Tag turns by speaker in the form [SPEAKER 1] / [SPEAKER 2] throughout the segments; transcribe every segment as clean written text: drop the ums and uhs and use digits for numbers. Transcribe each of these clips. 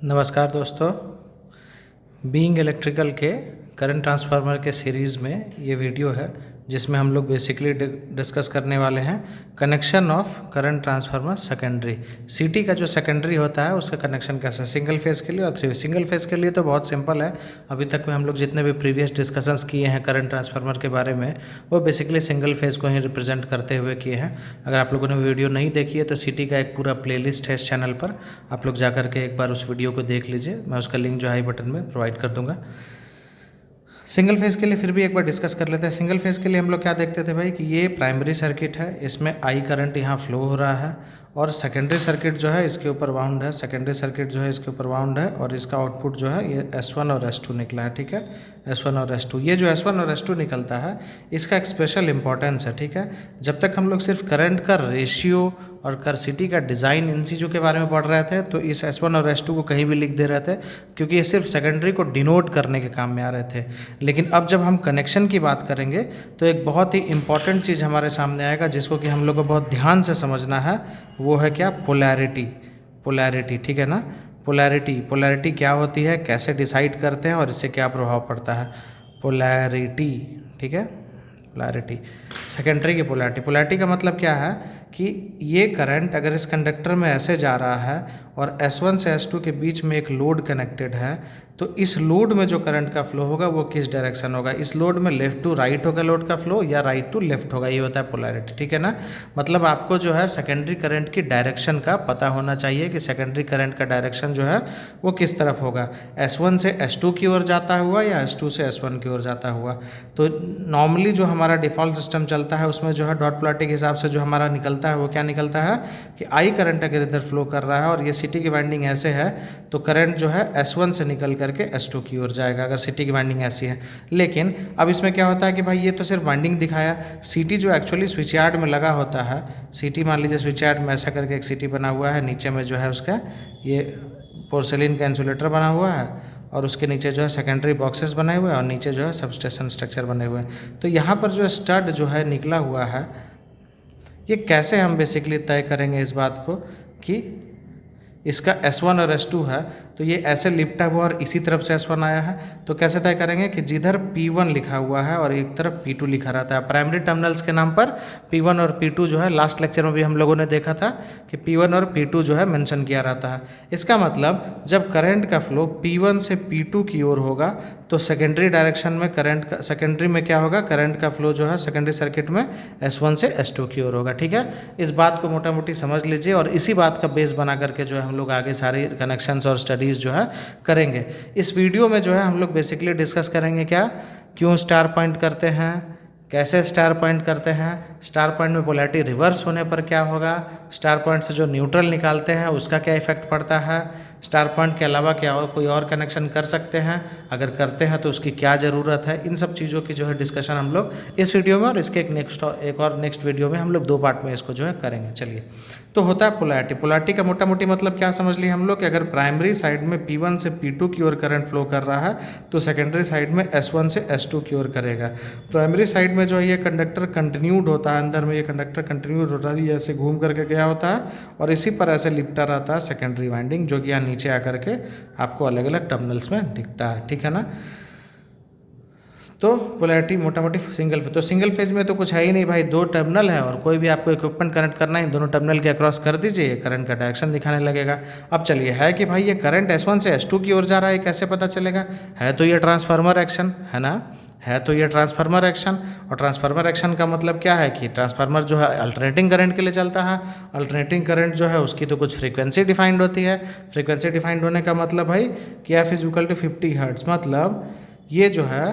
[SPEAKER 1] नमस्कार दोस्तों। Being electrical के करंट ट्रांसफार्मर के सीरीज़ में ये वीडियो है जिसमें हम लोग बेसिकली डिस्कस करने वाले हैं connection of current transformer secondary. सीटी का जो सेकेंडरी होता है उसका कनेक्शन कैसे सिंगल फेज़ के लिए और थ्री सिंगल फेज़ के लिए तो बहुत सिंपल है। अभी तक में हम लोग जितने भी प्रीवियस डिस्कशंस किए हैं करंट ट्रांसफार्मर के बारे में वो बेसिकली सिंगल फेज़ को ही रिप्रेजेंट करते हुए किए हैं। अगर आप लोगों ने वीडियो नहीं देखी है तो सीटी का एक पूरा प्लेलिस्ट है इस चैनल पर, आप लोग जा करके एक बार उस वीडियो को देख लीजिए। मैं उसका लिंक जो आई बटन में प्रोवाइड कर दूंगा। सिंगल फेज़ के लिए फिर भी एक बार डिस्कस कर लेते हैं। सिंगल फेज़ के लिए हम लोग क्या देखते थे भाई कि ये प्राइमरी सर्किट है, इसमें आई करंट यहाँ फ्लो हो रहा है और सेकेंडरी सर्किट जो है इसके ऊपर वाउंड है। सेकेंडरी सर्किट जो है इसके ऊपर वाउंड है और इसका आउटपुट जो है ये S1 और S2 निकला है। ठीक है, S1 और S2। ये जो S1 और S2 निकलता है इसका एक स्पेशल इंपॉर्टेंस है। ठीक है, जब तक हम लोग सिर्फ करंट का रेशियो और कर सिटी का डिज़ाइन इन चीज़ों के बारे में पढ़ रहे थे तो इस S1 और S2 को कहीं भी लिख दे रहे थे क्योंकि ये सिर्फ सेकेंडरी को डिनोट करने के काम में आ रहे थे। लेकिन अब जब हम कनेक्शन की बात करेंगे तो एक बहुत ही इंपॉर्टेंट चीज़ हमारे सामने आएगा जिसको कि हम लोग को बहुत ध्यान से समझना है। वो है क्या? पोलैरिटी। पोलैरिटी, ठीक है ना। पोलैरिटी क्या होती है, कैसे डिसाइड करते हैं और इससे क्या प्रभाव पड़ता है। पोलैरिटी, ठीक है, पोलैरिटी सेकेंडरी की पोलैरिटी का मतलब क्या है कि ये करंट अगर इस कंडक्टर में ऐसे जा रहा है और S1 से S2 के बीच में एक लोड कनेक्टेड है तो इस लोड में जो करंट का फ्लो होगा वो किस डायरेक्शन होगा। इस लोड में लेफ्ट टू राइट होगा लोड का फ्लो या राइट टू लेफ्ट होगा। ये होता है पोलैरिटी। ठीक है ना, मतलब आपको जो है सेकेंडरी करंट की डायरेक्शन का पता होना चाहिए कि सेकेंडरी करंट का डायरेक्शन जो है वो किस तरफ होगा, S1 से S2 की ओर जाता हुआ या S2 से S1 की ओर जाता हुआ। तो नॉर्मली जो हमारा डिफ़ॉल्ट सिस्टम चलता है उसमें जो है डॉट पोलैरिटी के हिसाब से जो हमारा निकलता है वो क्या निकलता है कि आई करंट अगर इधर फ्लो कर रहा है और ये सिटी की वाइंडिंग ऐसे है तो करंट जो है S1 से निकल करके S2 की ओर जाएगा अगर सिटी की वाइंडिंग ऐसी है। लेकिन अब इसमें क्या होता है कि भाई ये तो सिर्फ वाइंडिंग दिखाया, सिटी जो एक्चुअली स्विच यार्ड में लगा होता है, सिटी मान लीजिए स्विच यार्ड में ऐसा करके एक सिटी बना हुआ है, नीचे में जो है उसका ये पोर्सेलिन का इंसुलेटर बना हुआ है और उसके नीचे जो है सेकेंडरी बॉक्सेस बनाए हुए हैं और नीचे जो है सबस्टेशन स्ट्रक्चर बने हुए हैं। तो यहाँ पर जो स्टड जो है निकला हुआ है ये कैसे हम बेसिकली तय करेंगे इस बात को कि इसका S1 और S2 है तो ये ऐसे लिपटा हुआ और इसी तरफ से S1 आया है तो कैसे तय करेंगे कि जिधर P1 लिखा हुआ है और एक तरफ P2 लिखा रहता है। प्राइमरी टर्मिनल्स के नाम पर P1 और P2 जो है लास्ट लेक्चर में भी हम लोगों ने देखा था कि P1 और P2 जो है मेंशन किया रहता है। इसका मतलब जब करंट का फ्लो P1 से P2 की ओर होगा तो सेकेंडरी डायरेक्शन में करंट का सेकेंडरी में क्या होगा, करंट का फ्लो जो है सेकेंडरी सर्किट में S1 से S2 की ओर होगा। ठीक है, इस बात को मोटा मोटी समझ लीजिए और इसी बात का बेस बना करके जो है हम लोग आगे सारी कनेक्शंस और स्टडीज़ जो है करेंगे। इस वीडियो में जो है हम लोग बेसिकली डिस्कस करेंगे क्या, क्यों स्टार पॉइंट करते हैं, कैसे स्टार पॉइंट करते हैं, स्टार पॉइंट में पोलैरिटी रिवर्स होने पर क्या होगा, स्टार पॉइंट से जो न्यूट्रल निकालते हैं उसका क्या इफेक्ट पड़ता है, स्टार पॉइंट के अलावा क्या और कोई और कनेक्शन कर सकते हैं, अगर करते हैं तो उसकी क्या ज़रूरत है। इन सब चीज़ों की जो है डिस्कशन हम लोग इस वीडियो में और इसके एक और नेक्स्ट वीडियो में हम लोग 2 पार्ट में इसको जो है करेंगे। चलिए, तो होता है पोलैरिटी। पोलैरिटी का मोटा मोटी मतलब क्या समझ लिए हम लोग कि अगर प्राइमरी साइड में P1 से P2 की ओर करंट फ्लो कर रहा है तो सेकेंडरी साइड में S1 से S2 की ओर करेगा। प्राइमरी साइड में जो है ये कंडक्टर कंटिन्यूड होता है, अंदर में ये कंडक्टर कंटिन्यूड होता है, ये ऐसे घूम करके गया होता है और इसी पर ऐसे लिपटा रहता है सेकेंडरी वाइंडिंग जो कि यहाँ नीचे आकर के आपको अलग अलग टर्मिनल्स में दिखता है। ठीक है ना, तो पोलैरिटी मोटा मोटी सिंगल पे, तो सिंगल फेज में तो कुछ है ही नहीं भाई, 2 टर्मिनल है और कोई भी आपको इक्विपमेंट कनेक्ट करना है दोनों टर्मिनल के अक्रॉस कर दीजिए, करंट का डायरेक्शन दिखाने लगेगा। अब चलिए, है कि भाई ये करंट S1 से S2 की ओर जा रहा है, कैसे पता चलेगा? है तो ये ट्रांसफार्मर एक्शन है ना, है तो ये ट्रांसफार्मर एक्शन। और ट्रांसफार्मर एक्शन का मतलब क्या है कि ट्रांसफार्मर जो है अल्टरनेटिंग करंट के लिए चलता है। अल्टरनेटिंग करंट जो है उसकी तो कुछ फ्रीक्वेंसी डिफाइंड होती है। फ्रीक्वेंसी डिफाइंड होने का मतलब भाई कि F = 50 हर्ट्ज, मतलब ये जो है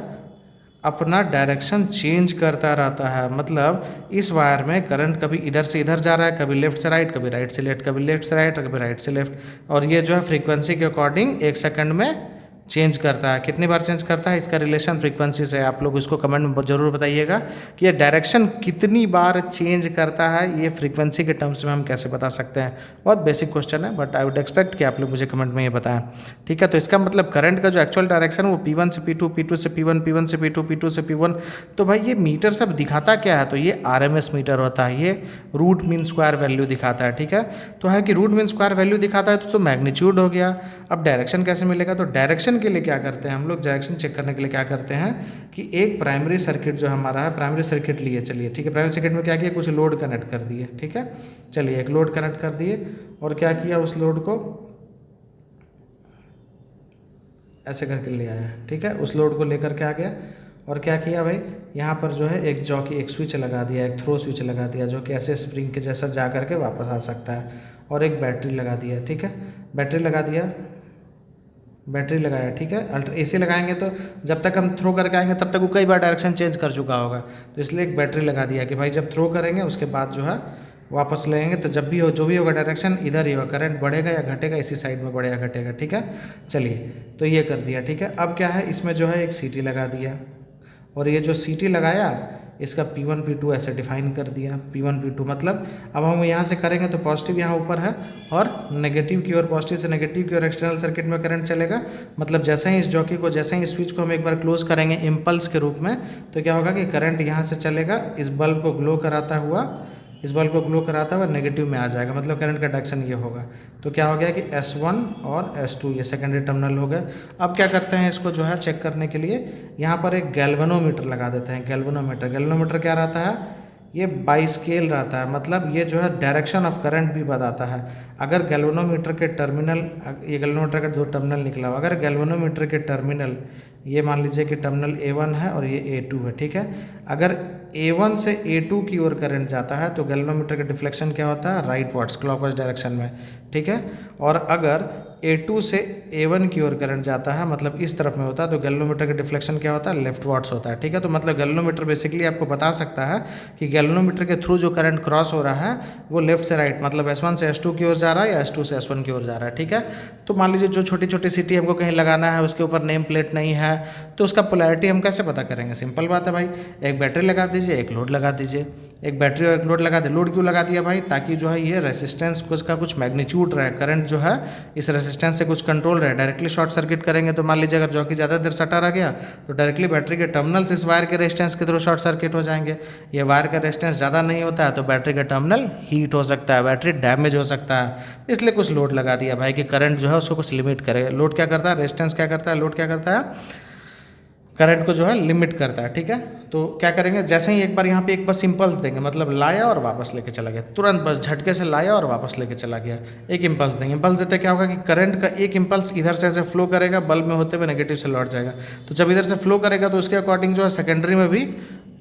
[SPEAKER 1] अपना डायरेक्शन चेंज करता रहता है। मतलब इस वायर में करंट कभी इधर से इधर जा रहा है, कभी लेफ्ट से राइट, कभी राइट से लेफ्ट, कभी लेफ्ट से राइट, कभी राइट से लेफ्ट, और ये जो है फ्रीक्वेंसी के अकॉर्डिंग 1 सेकंड में चेंज करता है, कितनी बार चेंज करता है, इसका रिलेशन फ्रीक्वेंसी से। आप लोग इसको कमेंट में जरूर बताइएगा कि ये डायरेक्शन कितनी बार चेंज करता है, ये फ्रीक्वेंसी के टर्म्स में हम कैसे बता सकते हैं। बहुत बेसिक क्वेश्चन है, बट आई वुड एक्सपेक्ट कि आप लोग मुझे कमेंट में ये बताएं। ठीक है, तो इसका मतलब करंट का जो एक्चुअल डायरेक्शन वो P1 से P2, P2 से P1, P1 से P2, P2 से P1। तो भाई ये मीटर सब दिखाता क्या है, तो ये RMS मीटर होता है, ये रूट मीन स्क्वायर वैल्यू दिखाता है। ठीक है, तो है कि रूट मीन स्क्वायर वैल्यू दिखाता है तो मैग्नीट्यूड हो गया। अब डायरेक्शन कैसे मिलेगा, तो डायरेक्शन के लिए क्या करते हैं हम लोग, डायरेक्शन चेक करने के लिए क्या करते हैं कि एक प्राइमरी सर्किट जो हमारा है, प्राइमरी सर्किट लिए चलिए। ठीक है, प्राइमरी सर्किट में क्या किया, कुछ लोड कनेक्ट कर दिए। ठीक है, चलिए एक लोड कनेक्ट कर दिए और क्या किया, उस लोड को ऐसे करके ले आया। ठीक है, उस लोड को लेकर के आ गया और क्या किया भाई, यहाँ पर जो है एक जॉकी एक स्विच लगा दिया, एक थ्रो स्विच लगा दिया जो कि ऐसे स्प्रिंग के जैसा जा करके वापस आ सकता है, और एक बैटरी लगा दिया। ठीक है, बैटरी लगा दिया, बैटरी लगाया। ठीक है, AC लगाएंगे तो जब तक हम थ्रो करके आएंगे तब तक वो कई बार डायरेक्शन चेंज कर चुका होगा, तो इसलिए एक बैटरी लगा दिया कि भाई जब थ्रो करेंगे उसके बाद जो है वापस लेंगे तो जब भी हो जो भी होगा डायरेक्शन इधर ही होगा, करंट बढ़ेगा या घटेगा इसी साइड में बढ़ेगा घटेगा। ठीक है, चलिए तो ये कर दिया। ठीक है, अब क्या है, इसमें जो है एक CT लगा दिया, और ये जो CT लगाया इसका P1 P2 ऐसे डिफाइन कर दिया। P1 P2 मतलब अब हम यहाँ से करेंगे तो पॉजिटिव यहाँ ऊपर है और नेगेटिव की ओर, पॉजिटिव से नेगेटिव की ओर एक्सटर्नल सर्किट में करंट चलेगा। मतलब जैसे ही इस जॉकी को, जैसे ही इस स्विच को हम एक बार क्लोज करेंगे इम्पल्स के रूप में, तो क्या होगा कि करंट यहाँ से चलेगा, इस बल्ब को ग्लो कराता हुआ, इस बल्ब को ग्लो कराता हुआ नेगेटिव में आ जाएगा, मतलब करंट का डायरेक्शन ये होगा। तो क्या हो गया कि S1 और S2 ये सेकेंडरी टर्मिनल हो गए। अब क्या करते हैं, इसको जो है चेक करने के लिए यहाँ पर एक गैल्वेनोमीटर लगा देते हैं। गैल्वेनोमीटर, गैल्वेनोमीटर क्या रहता है, ये बाइस्केल रहता है, मतलब ये जो है डायरेक्शन ऑफ करंट भी बताता है। अगर गैल्वेनोमीटर के टर्मिनल, ये गैल्वेनोमीटर का 2 टर्मिनल निकला हो, अगर गैल्वेनोमीटर के टर्मिनल, ये मान लीजिए कि टर्मिनल A1 है और ये A2 है। ठीक है, अगर A1 से A2 की ओर करंट जाता है तो गैल्वेनोमीटर का डिफ्लेक्शन क्या होता है, राइट वार्ड्स, क्लॉकवाइज डायरेक्शन में। ठीक है, और अगर A2 से A1 की ओर करंट जाता है, मतलब इस तरफ में होता है, तो गैल्वेनोमीटर का डिफ्लेक्शन क्या होता है, लेफ्ट वार्ड्स होता है। ठीक है, तो मतलब गैल्वेनोमीटर बेसिकली आपको बता सकता है कि गैल्वेनोमीटर के थ्रू जो करंट क्रॉस हो रहा है वो लेफ्ट से राइट, मतलब S1 से S2 की ओर जा रहा है या S2 से S1 की ओर जा रहा है। ठीक है, तो मान लीजिए जो छोटी छोटी CT हमको कहीं लगाना है, उसके ऊपर नेम प्लेट नहीं है, तो उसका पोलैरिटी हम कैसे पता करेंगे, सिंपल बात है भाई, एक बैटरी लगा दीजिए, एक लोड लगा दीजिए। एक बैटरी और एक लोड लगा दे। लोड क्यों लगा दिया भाई, ताकि जो है ये रेसिस्टेंस को इसका कुछ मैग्नीट्यूड रहे, करंट जो है इस रेसिस्टेंस से कुछ कंट्रोल रहे। डायरेक्टली शॉर्ट सर्किट करेंगे तो मान लीजिए अगर जॉकी ज़्यादा देर सटा रह गया तो डायरेक्टली बैटरी के टर्मिनल्स इस वायर के रेजिस्टेंस के थ्रू शॉर्ट सर्किट हो जाएंगे। ये वायर का रेजिस्टेंस ज़्यादा नहीं होता है तो बैटरी का टर्मिनल हीट हो सकता है, बैटरी डैमेज हो सकता है, इसलिए कुछ लोड लगा दिया भाई कि करंट जो है उसको कुछ लिमिट करे। लोड क्या करता है, रेजिस्टेंस क्या करता है, लोड क्या करता है, करंट को जो है लिमिट करता है। ठीक है, तो क्या करेंगे, जैसे ही एक बार यहाँ पे एक बस इम्पल्स देंगे, मतलब लाया और वापस लेके चला गया, तुरंत बस झटके से लाया और वापस लेके चला गया, एक इम्पल्स देंगे। इम्पल्स देते क्या होगा कि करंट का एक इम्पल्स इधर से ऐसे फ्लो करेगा, बल्ब में होते हुए नेगेटिव से लौट जाएगा। तो जब इधर से फ्लो करेगा तो उसके अकॉर्डिंग जो है सेकेंडरी में भी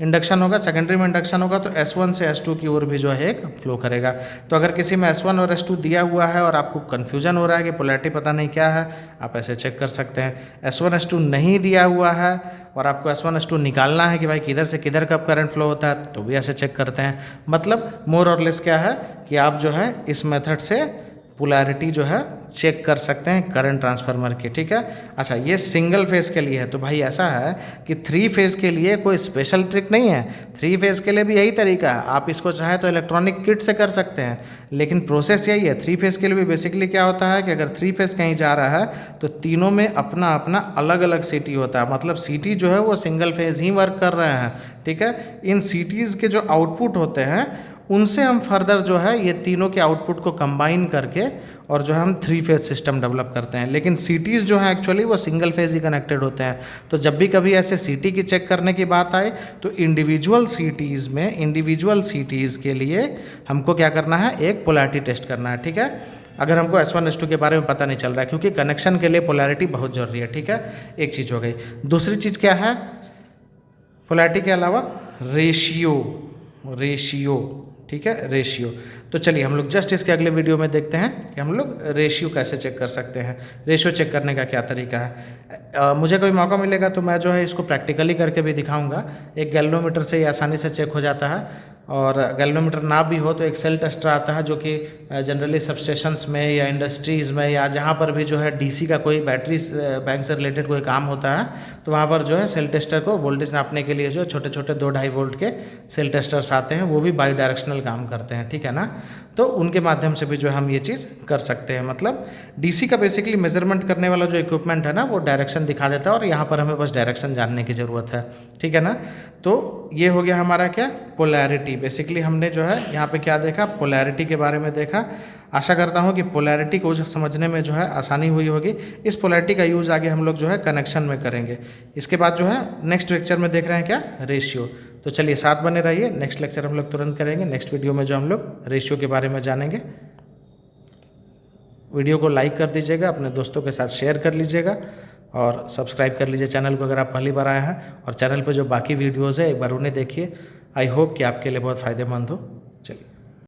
[SPEAKER 1] इंडक्शन होगा, सेकेंडरी में इंडक्शन होगा तो S1 से S2 की ओर भी जो है एक फ्लो करेगा। तो अगर किसी में S1 और S2 दिया हुआ है और आपको कन्फ्यूजन हो रहा है कि पोलैरिटी पता नहीं क्या है, आप ऐसे चेक कर सकते हैं। S1 S2 नहीं दिया हुआ है और आपको S1 S2 निकालना है कि भाई किधर से किधर कब करंट फ्लो होता है, तो भी ऐसे चेक करते हैं। मतलब मोर और लेस क्या है कि आप जो है इस मेथड से पोलैरिटी जो है चेक कर सकते हैं करंट ट्रांसफार्मर की। ठीक है, अच्छा ये सिंगल फेज़ के लिए है, तो भाई ऐसा है कि 3 फेज़ के लिए कोई स्पेशल ट्रिक नहीं है। 3 फेज़ के लिए भी यही तरीका है, आप इसको चाहे तो इलेक्ट्रॉनिक किट से कर सकते हैं, लेकिन प्रोसेस यही है। 3 फेज़ के लिए भी बेसिकली क्या होता है कि अगर 3 फेज़ कहीं जा रहा है तो तीनों में अपना अपना अलग अलग CT होता है, मतलब CT जो है वो सिंगल फेज़ ही वर्क कर रहे हैं। ठीक है, इन CTs के जो आउटपुट होते हैं उनसे हम फर्दर जो है ये तीनों के आउटपुट को कंबाइन करके और जो है हम 3 फेज़ सिस्टम डेवलप करते हैं। लेकिन CTs जो है एक्चुअली वो सिंगल फेज़ ही कनेक्टेड होते हैं। तो जब भी कभी ऐसे CT की चेक करने की बात आए तो इंडिविजुअल CTs के लिए हमको क्या करना है, एक पोलैरिटी टेस्ट करना है। ठीक है, अगर हमको S1 S2 के बारे में पता नहीं चल रहा है, क्योंकि कनेक्शन के लिए पोलैरिटी बहुत ज़रूरी है। ठीक है, एक चीज़ हो गई। दूसरी चीज़ क्या है, पोलैरिटी के अलावा रेशियो। ठीक है, रेशियो। तो चलिए हम लोग जस्ट इसके अगले वीडियो में देखते हैं कि हम लोग रेशियो कैसे चेक कर सकते हैं, रेशियो चेक करने का क्या तरीका है। मुझे कोई मौका मिलेगा तो मैं जो है इसको प्रैक्टिकली करके भी दिखाऊंगा। एक गैल्वेनोमीटर से ये आसानी से चेक हो जाता है। और गैल्वेनोमीटर ना भी हो तो एक सेल टेस्टर आता है जो कि जनरली सबस्टेशंस में या इंडस्ट्रीज़ में या जहाँ पर भी जो है डीसी का कोई बैटरी बैंक से रिलेटेड कोई काम होता है तो वहाँ पर जो है सेल टेस्टर को वोल्टेज नापने के लिए जो है छोटे छोटे 2-2.5 वोल्ट के सेल टेस्टर्स आते हैं, वो भी बाई डायरेक्शनल काम करते हैं, ठीक है ना। तो उनके माध्यम से भी जो है हम ये चीज़ कर सकते हैं। मतलब डीसी का बेसिकली मेजरमेंट करने वाला जो इक्विपमेंट है ना वो डायरेक्शन दिखा देता है और यहाँ पर हमें बस डायरेक्शन जानने की ज़रूरत है, ठीक है ना। तो ये हो गया हमारा क्या, पोलैरिटी। बेसिकली हमने जो है यहाँ पे क्या देखा, पोलैरिटी के बारे में देखा। आशा करता हूँ कि पोलैरिटी को समझने में जो है आसानी हुई होगी। इस पोलैरिटी का यूज़ आगे हम लोग जो है कनेक्शन में करेंगे। इसके बाद जो है नेक्स्ट लेक्चर में देख रहे हैं क्या, रेशियो। तो चलिए साथ बने रहिए, नेक्स्ट लेक्चर हम लोग तुरंत करेंगे। नेक्स्ट वीडियो में जो हम लोग रेशियो के बारे में जानेंगे। वीडियो को लाइक कर दीजिएगा, अपने दोस्तों के साथ शेयर कर लीजिएगा और सब्सक्राइब कर लीजिए चैनल को अगर आप पहली बार आए हैं। और चैनल पर जो बाकी वीडियोज़ है एक बार उन्हें देखिए। आई होप कि आपके लिए बहुत फ़ायदेमंद हो।